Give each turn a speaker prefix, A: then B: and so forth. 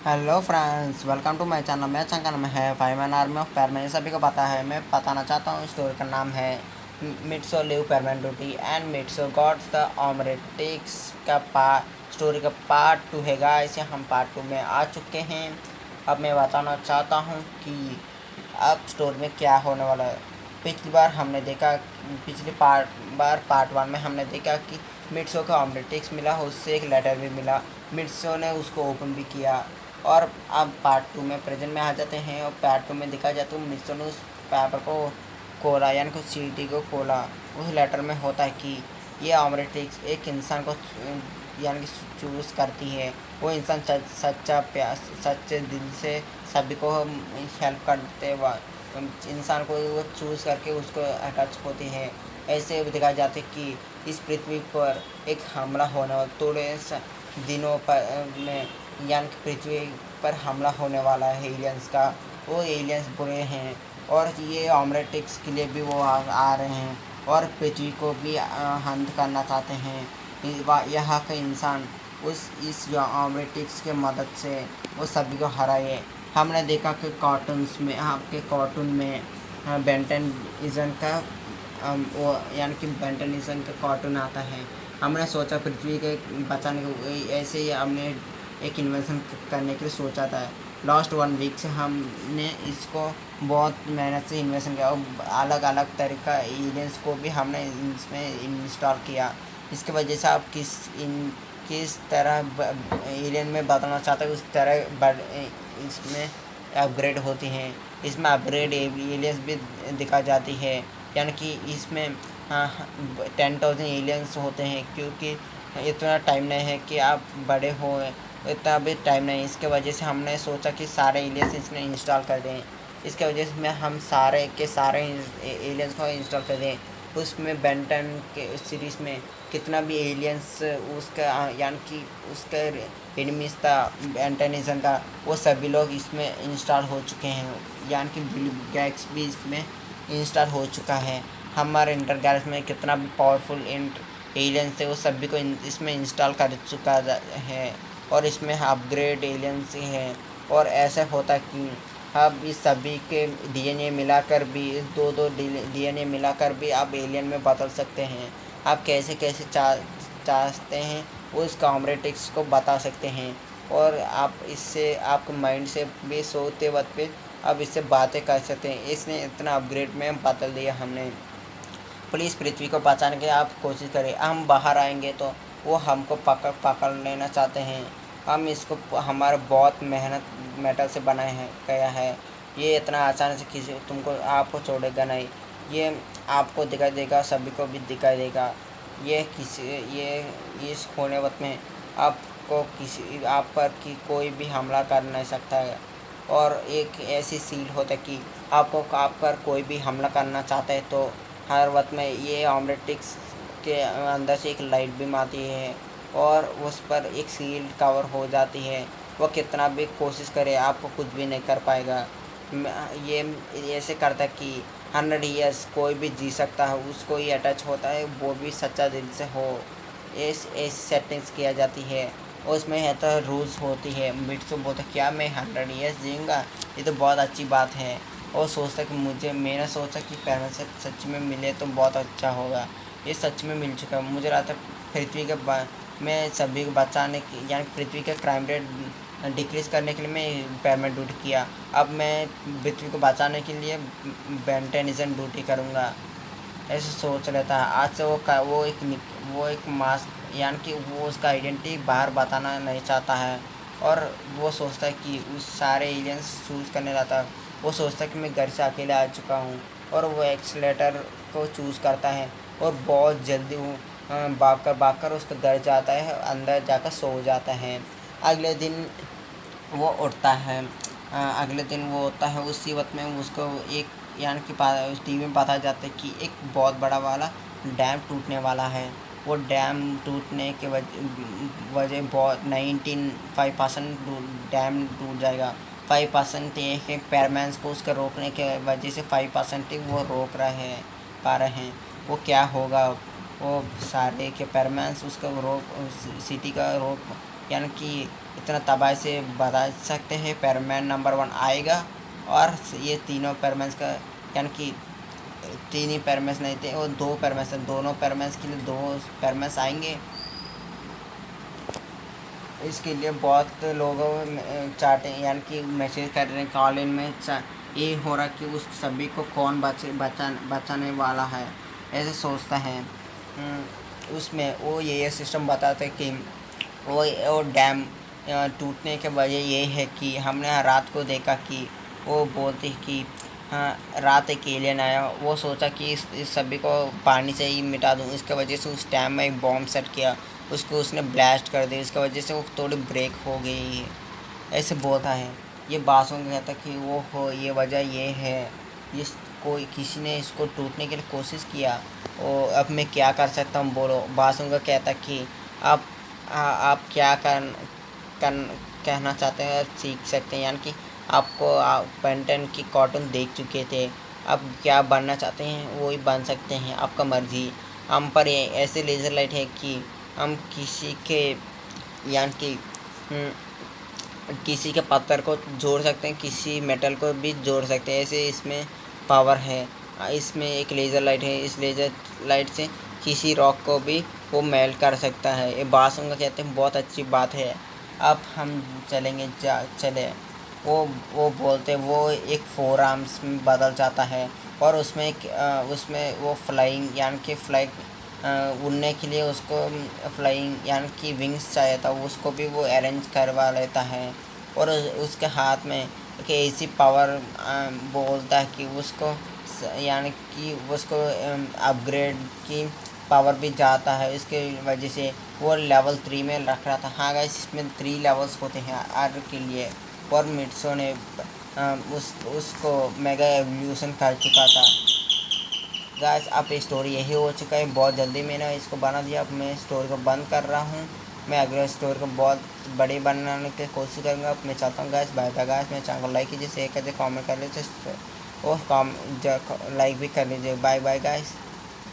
A: Hello friends, welcome to my channel. मेरे channel का नाम है फाइवन आर्मी ऑफ पैरमैन। सभी को पता है, मैं बताना चाहता हूँ। स्टोरी का नाम है मिट्सो लिव पैरमैन ड्यूटी एंड मिट्सो गॉड्स द ऑमरेटिक्स का स्टोरी का पार्ट 2 है गाइस। हम पार्ट 2 में आ चुके हैं। अब मैं बताना चाहता हूँ कि अब स्टोरी में क्या होने वाला है। पिछली बार पार्ट 1 में हमने देखा कि मिट्सो को ऑमरेटिक्स मिला, उससे एक लेटर भी मिला। मिट्सो ने उसको ओपन भी किया। और अब पार्ट 2 में प्रेजेंट में आ जाते हैं और पार्ट 2 में देखा जाए तो मिट्सो ने उस पेपर को खोला, यानी कि सीटी को खोला। उस लेटर में होता है कि ये ऑमरेटिक्स एक इंसान को यानी कि चूज़ करती है। वो इंसान सच्चे दिल से सभी को हेल्प करते इंसान को वो चूज़ करके उसको अटैच होती है। ऐसे दिखाया जाता है कि इस पृथ्वी पर एक हमला होने वाला थोड़े दिनों पर में, यानी कि पृथ्वी पर हमला होने वाला है एलियंस का। वो एलियंस बुरे हैं और ये ऑमरेटिक्स के लिए भी वो आ रहे हैं और पृथ्वी को भी हंत करना चाहते हैं। यहाँ के इंसान इस ऑमरेटिक्स के मदद से वो सभी को हराए। हमने देखा कि कार्टून्स में, आपके कार्टून में बेंटन इजन का वो यानी कि बेंटनिज्म का कार्टून आता है। हमने सोचा पृथ्वी के बचाने को, ऐसे ही हमने एक इन्वेंशन करने के लिए सोचा था। लास्ट 1 वीक से हमने इसको बहुत मेहनत से इन्वेंशन किया और अलग अलग तरह का एलियंस को भी हमने इसमें इंस्टॉल किया। इसकी वजह से आप किस तरह एलियन में बदलना चाहते हैं उस तरह इसमें अपग्रेड होती हैं। इसमें अपग्रेड एलियंस भी दिखा जाती है, यानी कि इसमें 10,000 एलियंस होते हैं, क्योंकि इतना टाइम नहीं है कि आप बड़े हो, इतना भी टाइम नहीं। इसके वजह से हमने सोचा कि सारे एलियंस इसमें इंस्टॉल कर दें। इसके वजह से हम सारे के सारे एलियंस को इंस्टॉल कर दें। उसमें बेंटन के सीरीज़ में कितना भी एलियंस उसका यानी कि उसका एनिमीज था बेंटनिज्म का, वो सभी लोग इसमें इंस्टॉल हो चुके हैं। यानी कि बिल गैट्स भी इसमें इंस्टॉल हो चुका है। हमारे इंटर गैलेक्सी में कितना भी पावरफुल एलियंस है वो सभी को इसमें इंस्टॉल कर चुका है और इसमें अपग्रेड एलियंस है। और ऐसा होता कि अब इस सभी के डीएनए मिलाकर भी, दो डीएनए मिलाकर भी आप एलियन में बदल सकते हैं। आप कैसे कैसे चाहते हैं वो इस कॉमरेटिक्स को बता सकते हैं। और आप इससे आपके माइंड से भी सोते वक्त पे अब इससे बातें कर सकते हैं। इसने इतना अपग्रेड में बदल दिया हमने। प्लीज़ पृथ्वी को बचाने की आप कोशिश करें। हम बाहर आएंगे तो वो हमको पकड़ लेना चाहते हैं। हम इसको हमारा बहुत मेहनत मेटल से बनाए हैं गया है। ये इतना आसानी से किसी आपको छोड़ेगा नहीं। ये आपको दिखाई देगा, सभी को भी दिखाई देगा। ये इस होने वक्त में आपको आप पर कि कोई भी हमला कर नहीं सकता है। और एक ऐसी सील होता है कि आप पर कोई भी हमला करना चाहता है तो हर वक्त में ये ऑमरेटिक्स के अंदर से एक लाइट भी आती है और उस पर एक सील कवर हो जाती है। वो कितना भी कोशिश करे आपको कुछ भी नहीं कर पाएगा। ये ऐसे करता है कि 100 ईयर्स कोई भी जी सकता है, उसको ये अटैच होता है, वो भी सच्चा दिल से हो। ऐसी सेटिंग्स किया जाती है। उसमें है तो रूल्स होती है। मिट्सू बोलता क्या मैं 100 ईयर्स जीऊँगा, ये तो बहुत अच्छी बात है। और सोचता कि मैंने सोचा कि पैरमैन से सच में मिले तो बहुत अच्छा होगा। ये सच में मिल चुका है। मुझे रहा था पृथ्वी के मैं सभी को बचाने की, यानी पृथ्वी का क्राइम रेट डिक्रीज़ करने के लिए मैं पैरमैन ड्यूटी किया। अब मैं पृथ्वी को बचाने के लिए बेंटेनिज्म ड्यूटी करूँगा, ऐसे सोच रहता है। आज से वो एक मास्क, यानी कि वो उसका आइडेंटिटी बाहर बताना नहीं चाहता है। और वो सोचता है कि उस सारे एलियंस चूज़ करने जाता है। वो सोचता है कि मैं घर से अकेले आ चुका हूँ और वो एक्सलेटर को चूज़ करता है और बहुत जल्दी वो भाग कर उसका घर जाता है, अंदर जाकर सो जाता है। अगले दिन वो उठता है। अगले दिन वो होता है, उसी वक्त में उसको एक, यानी कि टीवी में बताया जाता है कि एक बहुत बड़ा वाला डैम टूटने वाला है। वो डैम टूटने के वजह बहुत 95% डैम टूट जाएगा। 5% ये है पैरमैन्स को उसका रोकने के वजह से 5% ही वो रोक पा रहे हैं। वो क्या होगा, वो सारे के पैरमैन्स उसका रोक सिटी का रोक, यानी कि इतना तबाही से बता सकते हैं पेरमैन नंबर 1 आएगा। और ये तीनों पेरमैन्स का यानी कि 3 ही पेरमैन्स नहीं थे, वो 2 पेरमैन्स थे, दोनों पेरमैन्स के लिए 2 पेरमैन्स आएंगे। इसके लिए बहुत लोग चाहते हैं यानी कि मैसेज कर रहे हैं कॉल इन में, ये हो रहा कि उस सभी को कौन बचाने वाला है, ऐसे सोचता है। उसमें वो ये सिस्टम बताते कि वो डैम टूटने के वजह ये है कि हमने रात को देखा कि वो बोलती कि हाँ रात एक एलियन आया, वो सोचा कि इस सभी को पानी से ही मिटा दूँ, इसके वजह से उस डैम में एक बॉम्ब सेट किया, उसको उसने ब्लास्ट कर दिया, इसकी वजह से वो थोड़ी ब्रेक हो गई, ऐसे बोलता है। ये बासों का कहता कि वो हो ये वजह ये है, इस कोई किसी ने इसको टूटने के लिए कोशिश किया, और अब मैं क्या कर सकता हूँ बोलो। बासों का कहता कि आप क्या कहना चाहते हैं सीख सकते हैं, यानी कि आपको पेंटन की कार्टून देख चुके थे, अब क्या बनना चाहते हैं वो ही बन सकते हैं, आपका मर्जी। हम पर ये ऐसे लेज़र लाइट है कि हम किसी के यानी कि किसी के पत्थर को जोड़ सकते हैं, किसी मेटल को भी जोड़ सकते हैं, ऐसे इसमें पावर है। इसमें एक लेज़र लाइट है, इस लेज़र लाइट से किसी रॉक को भी वो मेल्ट कर सकता है। ये बासों का कहते हैं बहुत अच्छी बात है, अब हम चलेंगे चले। वो बोलते वो एक 4 आर्म्स में बदल जाता है, और उसमें वो फ्लाइंग यानी कि उड़ने के लिए उसको फ्लाइंग यानी कि विंग्स चाहिए था, उसको भी वो अरेंज करवा लेता है। और उसके हाथ में एक ऐसी पावर बोलता है कि उसको यानी कि उसको अपग्रेड की पावर भी जाता है, इसके वजह से वो लेवल 3 में रख रहा था। हाँ गाइस, इसमें 3 लेवल्स होते हैं आर के लिए, और मिट्सो ने उसको मेगा एवोल्यूशन कर चुका था। गाइस अब स्टोरी यही हो चुका है, बहुत जल्दी मैंने इसको बना दिया। अब मैं स्टोरी को बंद कर रहा हूँ, मैं अगले स्टोरी को बहुत बड़ी बनाने की कोशिश करूँगा। अब मैं चाहता हूँ गाइस बाय बाय गाइस, मेरे चैनल को लाइक कीजिए, शेयर कीजिए, कमेंट कर लीजिए और लाइक भी कर लीजिए। Bye bye guys.